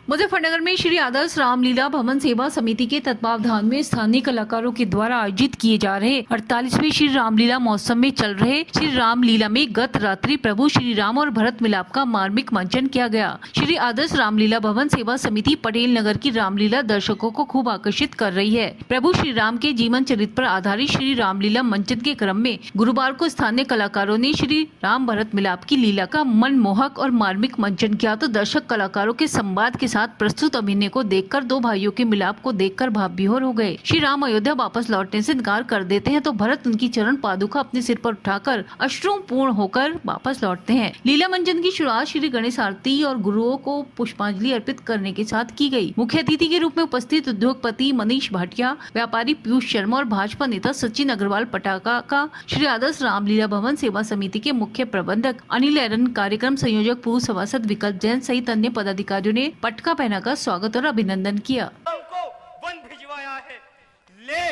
मुजफ्फरनगर में श्री आदर्श रामलीला भवन सेवा समिति के तत्वावधान में स्थानीय कलाकारों के द्वारा आयोजित किए जा रहे 48वें श्री रामलीला महोत्सव में चल रहे श्री रामलीला में गत रात्रि प्रभु श्री राम और भरत मिलाप का मार्मिक मंचन किया गया। श्री आदर्श रामलीला भवन सेवा समिति पटेल नगर की रामलीला दर्शकों को खूब आकर्षित कर रही है। प्रभु श्री राम के जीवन चरित्र पर आधारित श्री रामलीला मंचन के क्रम में गुरुवार को स्थानीय कलाकारों ने श्री राम भरत मिलाप की लीला का मनमोहक और मार्मिक मंचन किया तो दर्शक कलाकारों के संवाद के साथ प्रस्तुत अभिनय को देखकर दो भाइयों के मिलाप को देखकर भाव विभोर हो गए। श्री राम अयोध्या वापस लौटने से इनकार कर देते हैं तो भरत उनकी चरण पादुका अपने सिर पर उठाकर अश्रुपूर्ण होकर वापस लौटते हैं। लीला मंचन की शुरुआत श्री गणेश आरती और गुरुओं को पुष्पांजलि अर्पित करने के साथ की गई। मुख्य अतिथि के रूप में उपस्थित उद्योगपति मनीष भाटिया, व्यापारी पीयूष शर्मा और भाजपा नेता सचिन अग्रवाल पटाखा का श्री आदर्श रामलीला भवन सेवा समिति के मुख्य प्रबंधक अनिल एरन, कार्यक्रम संयोजक पूर्व सभासद विकल्प जैन सहित अन्य पदाधिकारियों ने पटका पहनाकर स्वागत और अभिनंदन किया। को वन भिजवाया है, ले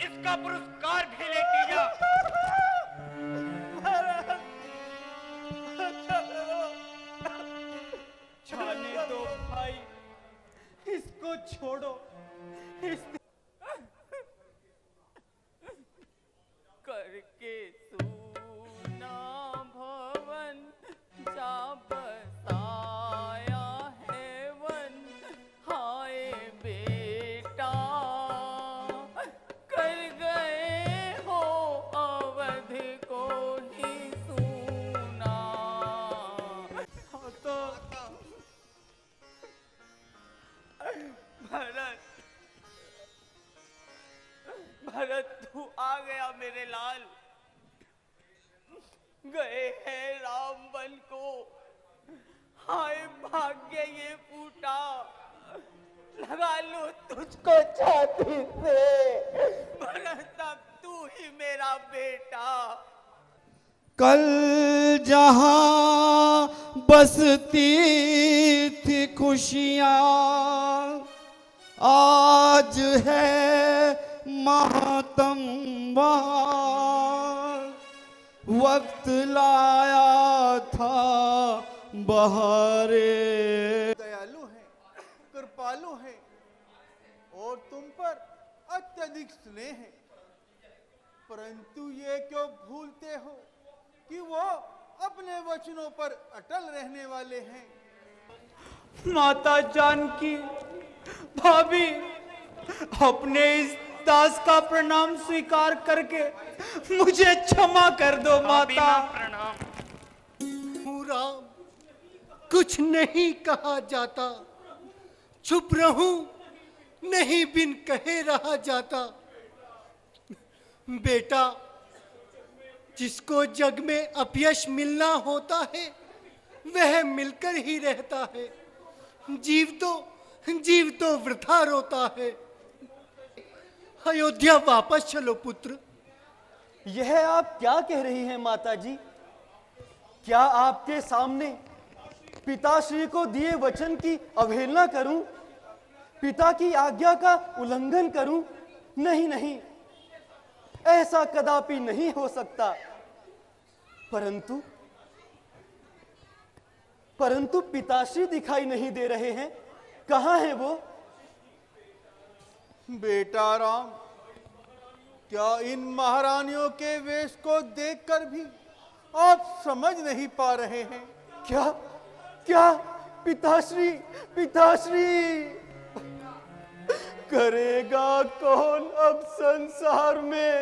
इसका पुरस्कार भी लेके जा। जाने दो भाई, इसको छोड़ो। करके सूना भवन जा बसाया है वन, हाय बेटा कर गए हो अवध को ही सूना। तो भरत तू आ गया मेरे लाल, गए हैं राम वन को, हाय भाग्य ये फूटा, लगा लो तुझको छाती से, भरत अब तू ही मेरा बेटा। कल जहां बसती थी खुशियां आज है मातम वहाँ, वक्त लाया था बहारे। दयालु हैं, कृपालु हैं और तुम पर अत्यधिक स्नेह है, परंतु ये क्यों भूलते हो कि वो अपने वचनों पर अटल रहने वाले हैं। माता जानकी, भाभी, अपने इस दास का प्रणाम स्वीकार करके मुझे क्षमा कर दो माता। राम, कुछ नहीं कहा जाता, चुप रहूं नहीं बिन कहे रहा जाता। बेटा, जिसको जग में अपयश मिलना होता है वह मिलकर ही रहता है, जीव तो वृथा रोता है। अयोध्या वापस चलो पुत्र। यह आप क्या कह रही हैं माता जी? क्या आपके सामने पिताश्री को दिए वचन की अवहेलना करूं, पिता की आज्ञा का उल्लंघन करूं? नहीं नहीं, ऐसा कदापि नहीं हो सकता। परंतु पिताश्री दिखाई नहीं दे रहे हैं, कहां हैं वो? बेटा राम, क्या इन महारानियों के वेश को देखकर भी आप समझ नहीं पा रहे हैं? क्या पिताश्री करेगा कौन अब संसार में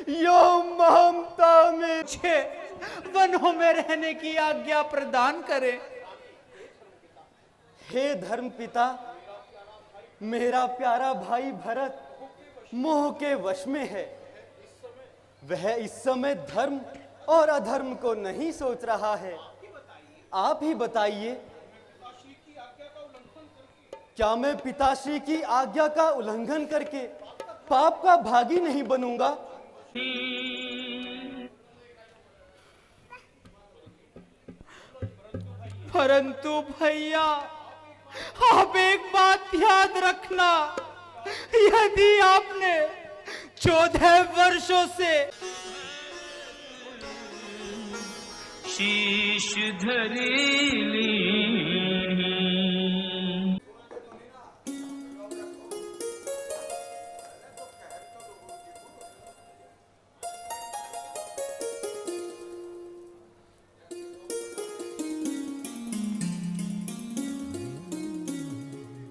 यो ममता में? मुझे वनों में रहने की आज्ञा प्रदान करें। हे धर्म पिता, मेरा प्यारा भाई भरत मोह के वश में है। वह इस समय धर्म और अधर्म को नहीं सोच रहा है। आप ही बताइए, क्या मैं पिताश्री की आज्ञा का उल्लंघन करके पाप का भागी नहीं बनूंगा? परंतु भैया, आप एक बात याद रखना, यदि आपने 14 वर्षों से शीश धरेली